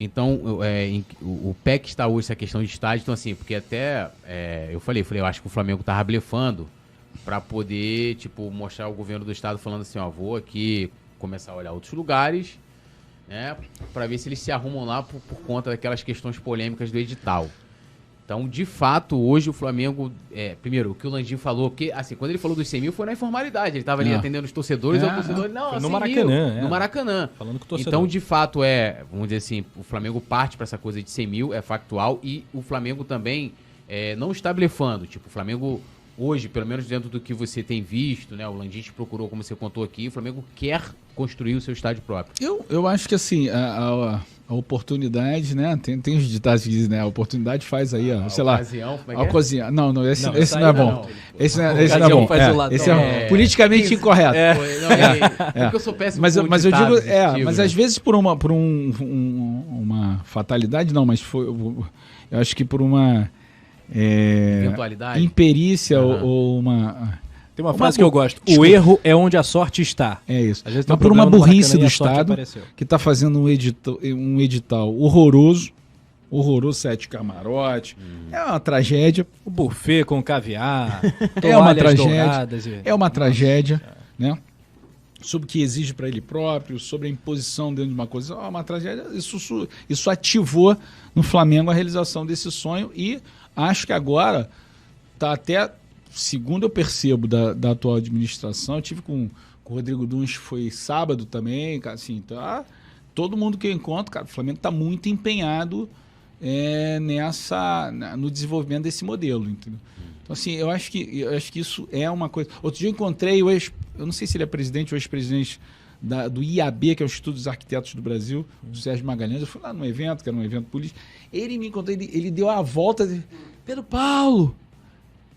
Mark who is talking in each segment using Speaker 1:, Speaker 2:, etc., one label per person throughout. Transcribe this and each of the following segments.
Speaker 1: Então, o PEC está hoje, essa questão de estádio, então assim, porque até eu falei, eu acho que o Flamengo tava blefando para poder, tipo, mostrar ao governo do estado falando assim, ó, vou aqui começar a olhar outros lugares, né, para ver se eles se arrumam lá por conta daquelas questões polêmicas do edital. Então, de fato, hoje o Flamengo... primeiro, o que o Landim falou, porque, assim, quando ele falou dos 100 mil, foi na informalidade. Ele estava ali atendendo os torcedores, o torcedor... Não,
Speaker 2: foi no
Speaker 1: 100
Speaker 2: Maracanã.
Speaker 1: mil, no Maracanã.
Speaker 2: Falando com o torcedor.
Speaker 1: Então, de fato, vamos dizer assim, o Flamengo parte para essa coisa de 100 mil, é factual, e o Flamengo também não está blefando. Tipo, o Flamengo, hoje, pelo menos dentro do que você tem visto, né, o Landim te procurou, como você contou aqui, o Flamengo quer construir o seu estádio próprio.
Speaker 3: Eu acho que, assim, a oportunidade, né? Tem os ditados que dizem, né? A oportunidade faz aí, ó, sei lá.
Speaker 1: Ocasião, como é que
Speaker 3: a
Speaker 1: é?
Speaker 3: ocasião. Não, esse não é
Speaker 1: não,
Speaker 3: bom.
Speaker 1: não.
Speaker 3: Esse não é
Speaker 2: Ocasião
Speaker 3: bom.
Speaker 2: faz o ladrão.
Speaker 3: Esse é politicamente incorreto.
Speaker 1: Porque eu sou péssimo
Speaker 3: Mas
Speaker 1: com
Speaker 3: eu digo,
Speaker 1: ditados desse tipo,
Speaker 3: mas
Speaker 1: né?
Speaker 3: às vezes por uma fatalidade, não, mas foi, eu acho que por uma
Speaker 1: Eventualidade?
Speaker 3: imperícia ou uma...
Speaker 2: Tem uma frase que eu gosto. O erro é onde a sorte está.
Speaker 3: É isso.
Speaker 2: Às vezes tem
Speaker 3: Mas
Speaker 2: um
Speaker 3: por uma
Speaker 2: problema no
Speaker 3: burrice
Speaker 2: Maracanã
Speaker 3: do
Speaker 2: e a sorte
Speaker 3: Estado
Speaker 2: apareceu.
Speaker 3: que está fazendo um edital horroroso, 7 camarotes, é uma tragédia.
Speaker 2: O buffet com caviar,
Speaker 3: É uma
Speaker 2: toalhas
Speaker 3: tragédia.
Speaker 2: douradas e-
Speaker 3: É uma tragédia, né? Sobre o que exige para ele próprio, sobre a imposição dentro de uma coisa. É uma tragédia. Isso ativou no Flamengo a realização desse sonho e acho que agora está até, segundo eu percebo da atual administração, eu tive com o Rodrigo Duns, foi sábado também, cara, assim, tá, todo mundo que eu encontro, cara, o Flamengo está muito empenhado no desenvolvimento desse modelo, entendeu? Então, assim, eu acho que isso é uma coisa. Outro dia eu encontrei eu não sei se ele é presidente ou ex-presidente do IAB, que é o Instituto dos Arquitetos do Brasil, do Sérgio Magalhães. Eu fui lá num evento, que era um evento político. Ele me encontrou, ele deu a volta. Pedro Paulo,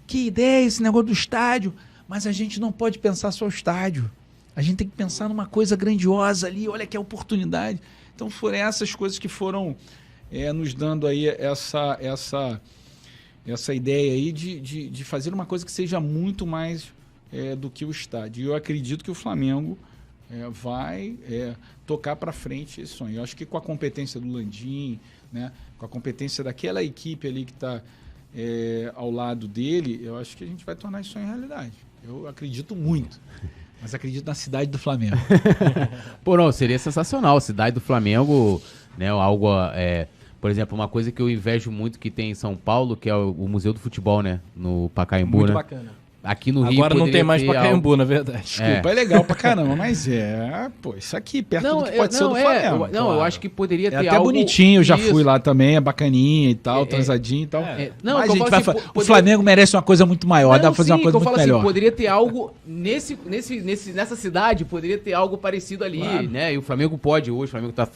Speaker 3: que ideia esse negócio do estádio, mas a gente não pode pensar só o estádio. A gente tem que pensar numa coisa grandiosa ali, olha que oportunidade. Então foram essas coisas que foram nos dando aí essa ideia aí de fazer uma coisa que seja muito mais do que o estádio. E eu acredito que o Flamengo vai tocar para frente esse sonho. Eu acho que com a competência do Landim, né, com a competência daquela equipe ali que está ao lado dele, eu acho que a gente vai tornar esse sonho realidade. Eu acredito muito, mas acredito na cidade do Flamengo.
Speaker 1: Pô, não, seria sensacional. Cidade do Flamengo, né, algo... por exemplo, uma coisa que eu invejo muito que tem em São Paulo, que é o Museu do Futebol, né? No Pacaembu,
Speaker 2: Muito
Speaker 1: né?
Speaker 2: bacana.
Speaker 1: Aqui no Rio
Speaker 2: Agora não
Speaker 1: poderia
Speaker 2: tem mais
Speaker 1: ter
Speaker 2: Pacaembu, na verdade.
Speaker 3: Desculpa, é legal pra caramba, mas isso aqui, perto do que pode ser do Flamengo.
Speaker 1: Eu acho que poderia ter
Speaker 3: É até
Speaker 1: algo...
Speaker 3: bonitinho, eu já
Speaker 1: Isso.
Speaker 3: fui lá também, é bacaninha e tal, transadinho e tal.
Speaker 1: Não,
Speaker 3: mas
Speaker 1: que eu
Speaker 3: a gente
Speaker 1: falo
Speaker 3: vai
Speaker 1: assim,
Speaker 3: o Flamengo merece uma coisa muito maior, dá
Speaker 1: Não,
Speaker 3: pra fazer uma
Speaker 1: sim,
Speaker 3: coisa
Speaker 1: que eu
Speaker 3: muito
Speaker 1: falo
Speaker 3: melhor.
Speaker 1: assim, poderia ter algo nessa cidade, poderia ter algo parecido ali,
Speaker 3: Claro.
Speaker 1: né? E o Flamengo pode hoje, o Flamengo tá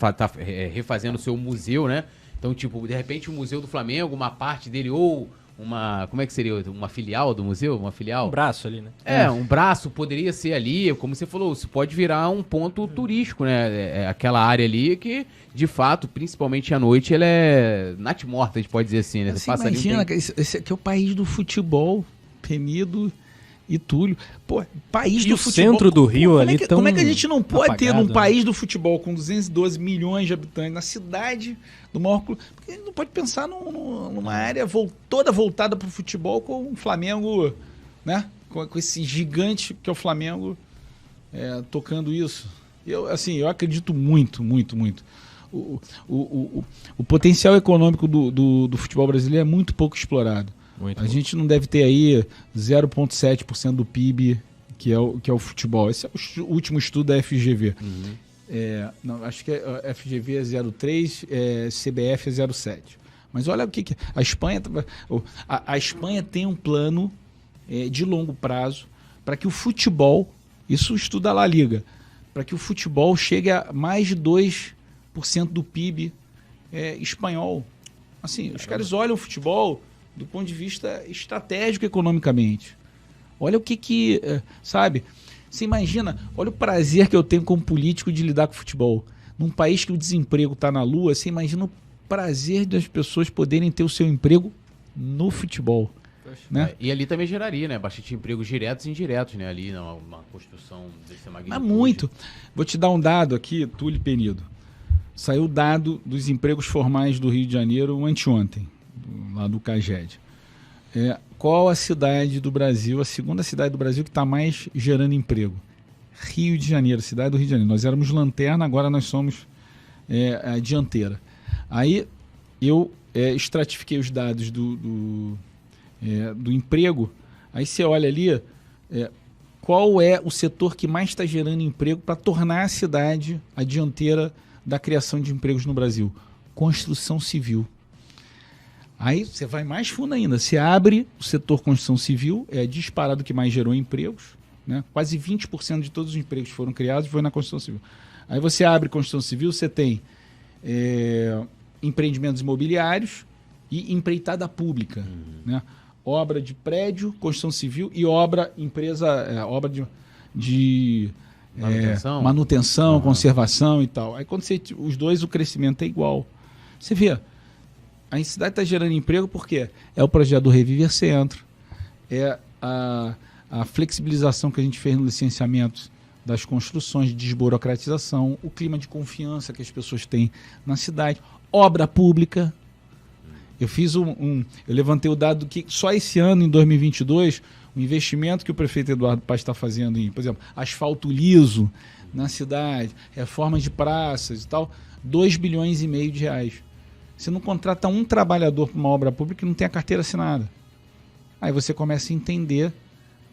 Speaker 1: refazendo o seu museu, né? Então, tipo, de repente o Museu do Flamengo, uma parte dele, ou como é que seria? Uma filial do museu? Uma filial?
Speaker 2: Um braço ali, né?
Speaker 1: Um braço poderia ser ali, como você falou, isso pode virar um ponto turístico, né? Aquela área ali que, de fato, principalmente à noite, ela é natimorta, a gente pode dizer assim, né?
Speaker 3: Você
Speaker 1: passa ali,
Speaker 3: imagina, esse aqui é o país do futebol, Penido e Túlio. Pô, país
Speaker 2: E
Speaker 3: do
Speaker 2: o
Speaker 3: futebol.
Speaker 2: centro do Rio
Speaker 3: como
Speaker 2: ali
Speaker 3: é que,
Speaker 2: tão
Speaker 3: como é que a gente não pode ter
Speaker 2: apagado,
Speaker 3: num
Speaker 2: né?
Speaker 3: país do futebol com 212 milhões de habitantes, na cidade do maior clube? Porque a gente não pode pensar numa área toda voltada para o futebol com o Flamengo, né? Com esse gigante que é o Flamengo tocando isso. Eu acredito muito, muito, muito. O potencial econômico do futebol brasileiro é muito pouco explorado. A gente não deve ter aí 0,7% do PIB, que é o futebol. Esse é o último estudo da FGV. Não, acho que a FGV é 0,3%, CBF é 0,7%. Mas olha o que a Espanha... A Espanha tem um plano de longo prazo para que o futebol, isso estuda a La Liga, para que o futebol chegue a mais de 2% do PIB espanhol. Assim, os caras olham o futebol do ponto de vista estratégico economicamente. Olha o sabe? Você imagina, olha o prazer que eu tenho como político de lidar com o futebol. Num país que o desemprego está na lua, você imagina o prazer das pessoas poderem ter o seu emprego no futebol. Né?
Speaker 1: E ali também geraria, né? Bastante empregos diretos e indiretos, né? Ali, uma construção dessa magnitude.
Speaker 3: Mas muito. Vou te dar um dado aqui, Túlio Penido. Saiu o dado dos empregos formais do Rio de Janeiro anteontem, lá do CAGED. Qual a cidade do Brasil, a segunda cidade do Brasil que está mais gerando emprego? Rio de Janeiro, cidade do Rio de Janeiro. Nós éramos lanterna, agora nós somos a dianteira. Aí eu estratifiquei os dados do emprego. Aí você olha ali, qual é o setor que mais está gerando emprego para tornar a cidade a dianteira da criação de empregos no Brasil? Construção civil. Aí você vai mais fundo ainda. Você abre o setor construção civil, é disparado que mais gerou empregos, né? Quase 20% de todos os empregos que foram criados foi na construção civil. Aí você abre construção civil, você tem empreendimentos imobiliários e empreitada pública, né? Obra de prédio, construção civil e obra de manutenção, conservação e tal. Aí quando os dois, o crescimento é igual. Você vê, a cidade está gerando emprego porque é o projeto do Reviver Centro, é a flexibilização que a gente fez no licenciamento das construções, de desburocratização, o clima de confiança que as pessoas têm na cidade, obra pública. Eu fiz eu levantei o dado que só esse ano, em 2022, o investimento que o prefeito Eduardo Paes está fazendo em, por exemplo, asfalto liso na cidade, reformas de praças e tal, 2,5 bilhões de reais. Você não contrata um trabalhador para uma obra pública que não tem a carteira assinada. Aí você começa a entender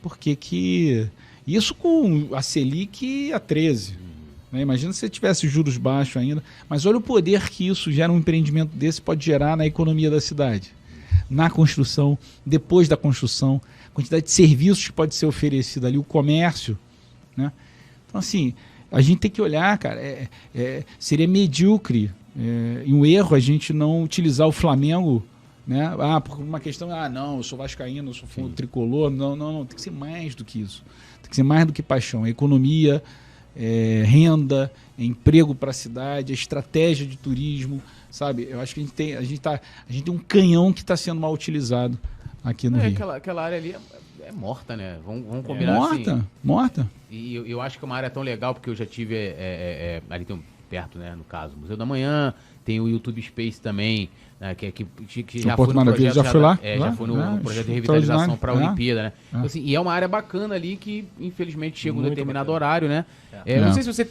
Speaker 3: por que isso com a Selic a 13. Né? Imagina se você tivesse juros baixos ainda. Mas olha o poder que isso gera, um empreendimento desse pode gerar na economia da cidade. Na construção, depois da construção, a quantidade de serviços que pode ser oferecida ali, o comércio. Né? Então, assim, a gente tem que olhar, cara, seria medíocre, um erro a gente não utilizar o Flamengo, né? Por uma questão, não, eu sou vascaíno, eu sou fundo tricolor. Não, tem que ser mais do que isso. Tem que ser mais do que paixão. É economia, renda, emprego para a cidade, estratégia de turismo, sabe? Eu acho que a gente tem um canhão que está sendo mal utilizado aqui no Rio.
Speaker 1: Aquela área ali é morta, né? Vamos combinar assim.
Speaker 3: Morta.
Speaker 1: E eu acho que é uma área tão legal, porque eu já tive ali perto, né, no caso, Museu da Manhã, tem o YouTube Space também, né, que já foi no projeto,
Speaker 3: já foi lá?
Speaker 1: Já foi no projeto de revitalização para a Olimpíada, né? Então, assim, e é uma área bacana ali que, infelizmente, chega um determinado horário, né? Não sei se você